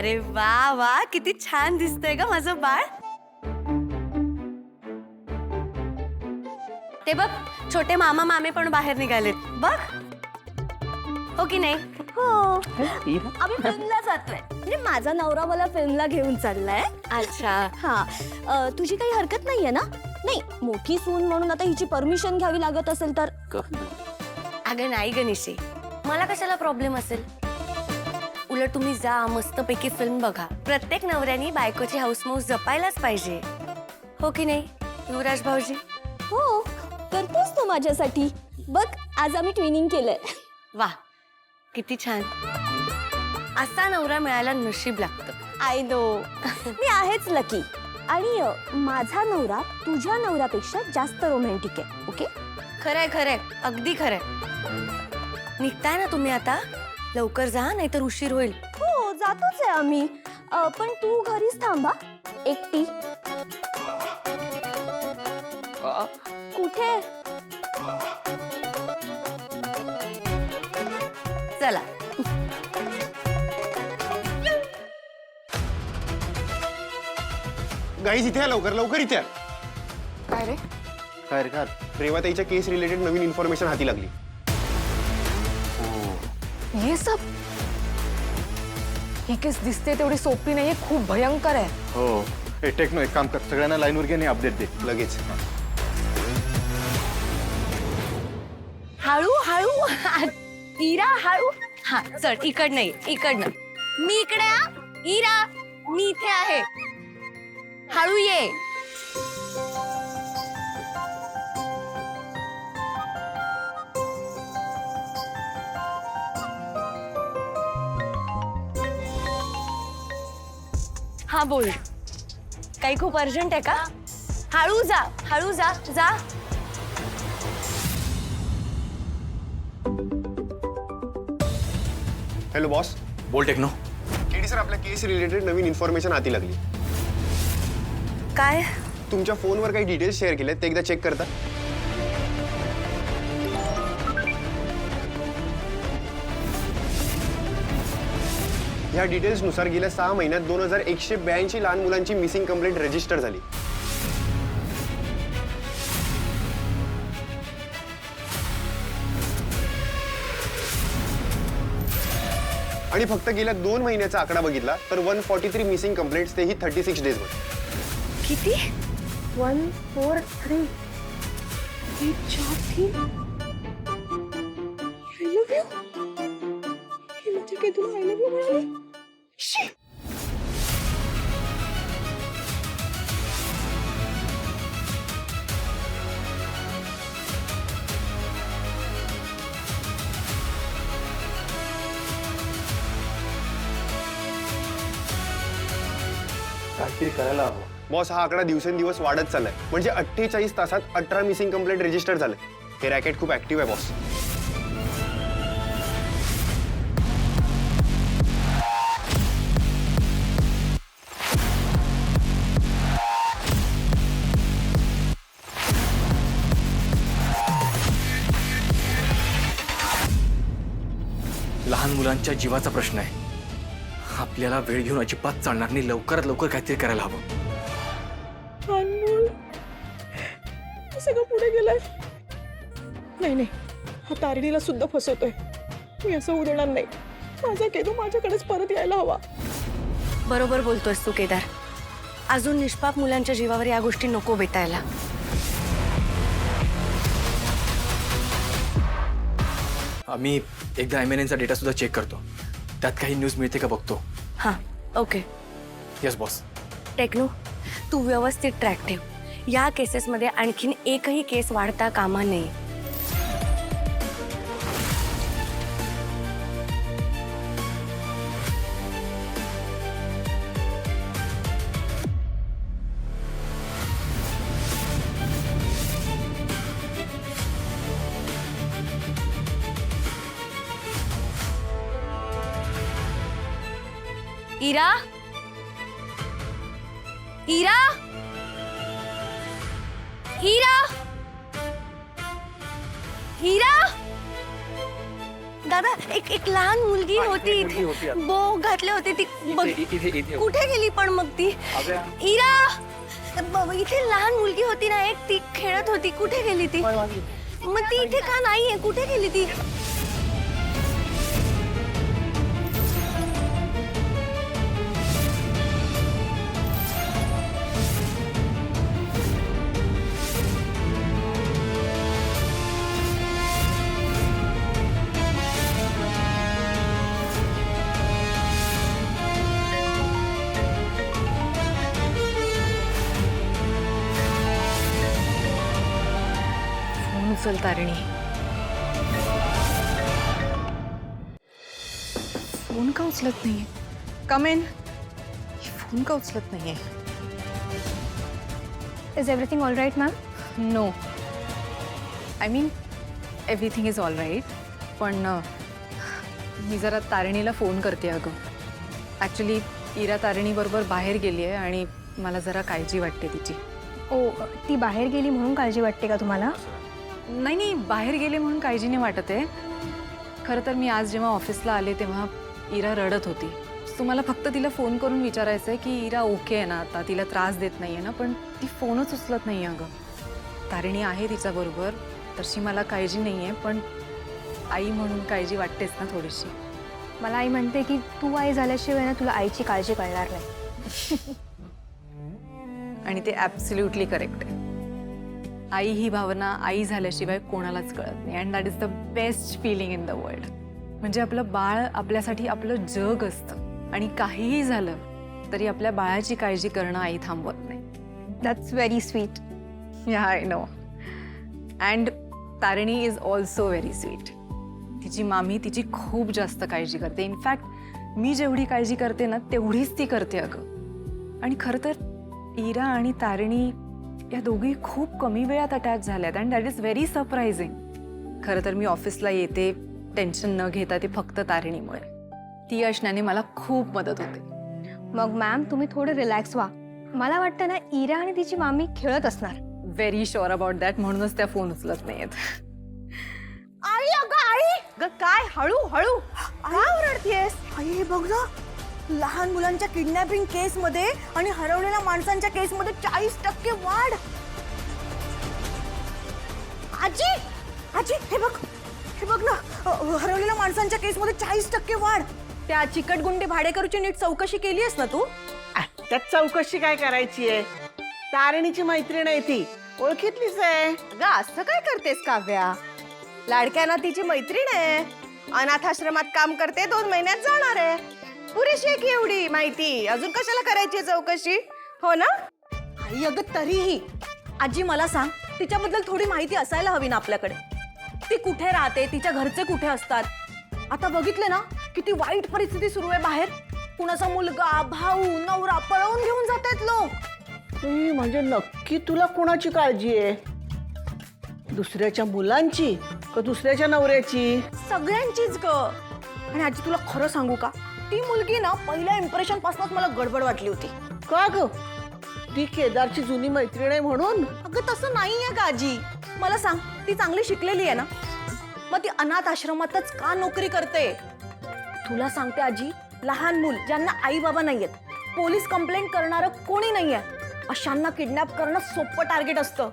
अरे वा वा, किती छान दिसतंय ग माझं बाळ. ते बघ, छोटे मामा मामे पण बाहेर निघालेत बघ. हो की नाही? हो, आम्ही फिल्मला जातोय. म्हणजे माझा नवरा मला फिल्मला घेऊन चाललाय. अच्छा. हा, तुझी काही हरकत नाहीये ना? नाही, मोठी सून म्हणून आता हिची परमिशन घ्यावी लागत असेल तर? अगं नाही ग निशी, मला कशाला प्रॉब्लेम असेल. उलट तुम्ही जा, मस्तपैकी फिल्म बघा. प्रत्येक नवऱ्यानी बायकोची हाऊसमौस जपायलाच पाहिजे. हो की नाही युवराज भाऊजी? हो, करतोस तू माझ्यासाठी. बघ, आज आम्ही ट्विनिंग केलंय. वा, किती छान. असा नवरा मिळायला नशीब लागतं. आय नो, मी आहेच लकी. आणि माझा नवरा तुझ्या नवऱ्यापेक्षा जास्त रोमॅन्टिक आहे. ओके? खरंय खरंय, अगदी खरंय. निघताय ना तुम्ही आता? लवकर जा, नाहीतर उशीर होईल. हो, जातोच आहे आम्ही. पण तू घरीच थांबा एकटी. कुठे? चला. गाईज इथे या, लवकर लवकर इथे या. काय रे? काय रे काय? रेवाताईच्या केस रिलेटेड नवीन इन्फॉर्मेशन हाती लागली. ये सब ही केस दिसते तेवढी सोपी नाहीये, खूप भयंकर आहे. हो, ए टेक्नो एक काम कर, सगळ्यांना लाईनवर घे आणि अपडेट दे लगेच. हळू हळू. इरा हळू. हा चल, इकडनं ये, इकडनं. मी इकडे आ. इरा, मी इथे आहे. हळू ये. हा बोल. काही खूप अर्जंट आहे का? हळू जा, हळू जा. जा. Hello boss. बोल टेक्नो. केडी सर, आपल्या केस रिलेटेड नवीन इन्फॉर्मेशन हाती लागली. काय? तुमच्या फोनवर काही डिटेल्स शेअर केलेत, ते एकदा चेक करता? ह्या डिटेल्सनुसार गेल्या 6 महिन्यात 2182 लहान मुलांची मिसिंग कंप्लेंट रजिस्टर झाली. आणि फक्त गेल्या 2 महिन्याचा आकडा बघितला तर 143 मिसिंग कंप्लेंट्स, तेही 36 डेज मध्ये. किती? 1 4 3 8 4 3 आय लव्ह यू. हे म्हणजे काय, तुला आय लव्ह यू म्हणाले? शी. काहीतरी करायला हवं. बॉस, हा आकडा दिवसेंदिवस वाढत चाललाय. म्हणजे 48 तासात 18 मिसिंग कंप्लेंट रजिस्टर झाले. हे रॅकेट खूप ऍक्टिव्ह आहे बॉस. लहान मुलांच्या जीवाचा प्रश्न आहे. आपल्याला वेळ घेऊन अजिबात चालणार नाही. लवकरात लवकर काहीतरी करायला हवं. अनमोल, हे सगळं पुढे गेलंय. नाही नाही, हा तारिणीला सुद्धा फसवतोय. मी असं होऊ देणार नाही. माझा केदू माझ्याकडेच परत यायला हवा. बरोबर बोलतोयस तू केदार. अजून निष्पाप मुलांच्या जीवावर या गोष्टी नको बेतायला. आम्ही एकदा MNNचा डेटा सुद्धा चेक करतो. त्यात काही न्यूज मिळते का बघतो. हा, ओके. Yes boss. टेक्नो, तू व्यवस्थित ट्रॅक ठेव. या केसेसमध्ये आणखीन एकही केस वाढता कामा नये. इरा, इरा, इरा, इरा, दादा एक लहान मुलगी होती मुलगी होती इथे आता. बो घातले होते ती इथे कुठे गेली पण मग ती अगं. इरा इथे लहान मुलगी होती ना एक ती खेळत होती कुठे गेली ती मग ती इथे का नाहीये कुठे गेली ती फोन उचल तारिणी. फोन का उचलत नाहीये? कम इन. फोन का उचलत नाहीये? Is everything all right ma'am? No. I mean everything is all right. पण मी जरा तारिणीला फोन करते अगं. ॲक्च्युली इरा तारिणीबरोबर बाहेर गेली आहे आणि मला जरा काळजी वाटते तिची. ओ ती बाहेर गेली म्हणून काळजी वाटते का तुम्हाला? नाही नाही, बाहेर गेले म्हणून काळजी नाही वाटत आहे. खरं तर मी आज जेव्हा ऑफिसला आले तेव्हा इरा रडत होती. तुम्हाला फक्त तिला फोन करून विचारायचं आहे की इरा ओके आहे ना आता, तिला त्रास देत नाही आहे ना. पण ती फोनच उचलत नाही आहे अगं. तारिणी आहे तिच्याबरोबर, तशी मला काळजी नाही आहे, पण आई म्हणून काळजी वाटतेच ना थोडीशी. मला आई म्हणते की तू आई झाल्याशिवाय ना तुला आईची काळजी कळणार नाही. आणि ते ॲब्सल्युटली करेक्ट आहे. आई ही भावना आई झाल्याशिवाय कोणालाच कळत नाही. And that is the best feeling in the world. म्हणजे आपलं बाळ आपल्यासाठी आपलं जग असतं आणि काहीही झालं तरी आपल्या बाळाची काळजी करणं आई थांबवत नाही. That's very sweet. Yeah I know. And Tarini is also very sweet. तिची मामी तिची खूप जास्त काळजी करते. इनफॅक्ट मी जेवढी काळजी करते ना तेवढीच ती करते अगं. आणि खरं तर इरा आणि तारिणी या दोघी खूप कमी वेळात अटॅच झाल्यात and that is very surprising. खरं तर मी ऑफिसला येते टेन्शन न घेता ते फक्त तारिणीमुळे. ती असण्याने मला खूप मदत होते. मग मॅम तुम्ही थोडे रिलॅक्स व्हा. मला वाटतं ना इरा आणि तिची मामी खेळत असणार. Very sure about that. म्हणूनच त्या फोन उचलत नाहीयेत. आई अगं आई काय हळूहळू का ओरडतेस? आई हे बघ ना, लहान मुलांच्या किडनॅपिंग केस मध्ये आणि हरवलेल्या माणसांच्या केस मध्ये 40% वाढ. आजी आजी हे बघ ना, हरवलेल्या माणसांच्या केस मध्ये 40% वाढ. त्या चिकटगुंडी भाडेकरूची नीट चौकशी केली आहेस ना तू? त्यात चौकशी काय करायची आहे? तारिणीची मैत्रीण आहे ती, ओळखीतलीच आहे. अगं असं काय करतेस काव्या? लाडक्याना तिची मैत्रीण आहे, अनाथाश्रमात काम करते, 2 महिन्यात जाणार आहे. पुरेशी आहे की एवढी माहिती? अजून कशाला करायची चौकशी? हो ना आई? अगं तरीही आजी मला सांग, तिच्याबद्दल थोडी माहिती असायला हवी ना आपल्याकडे. ती कुठे राहते, तिच्या घरचे कुठे असतात? आता बघितले ना किती वाईट परिस्थिती सुरू आहे बाहेर. कुणाचा मुलगा, भाऊ, नवरा पळवून घेऊन जात आहेत लोक. म्हणजे नक्की तुला कोणाची काळजी आहे? दुसऱ्याच्या मुलांची का दुसऱ्याच्या नवऱ्याची? सगळ्यांचीच ग. आणि आजी तुला खरं सांगू का, ती मुलगी ना पहिल्या इम्प्रेशन पासूनच मला गडबड वाटली होती. का ग? ती केदारची जुनी मैत्रीण आहे म्हणून? अगं तसं नाहीये का आजी? मला सांग, ती चांगली शिकलेली आहे ना, मग ती अनाथ आश्रमातच का नोकरी करते? तुला सांगते आजी, लहान मूल ज्यांना आई बाबा नाहीयेत, पोलीस कंप्लेंट करणारं कोणी नाहीये, अशांना किडनॅप करणं सोपं टार्गेट असतं.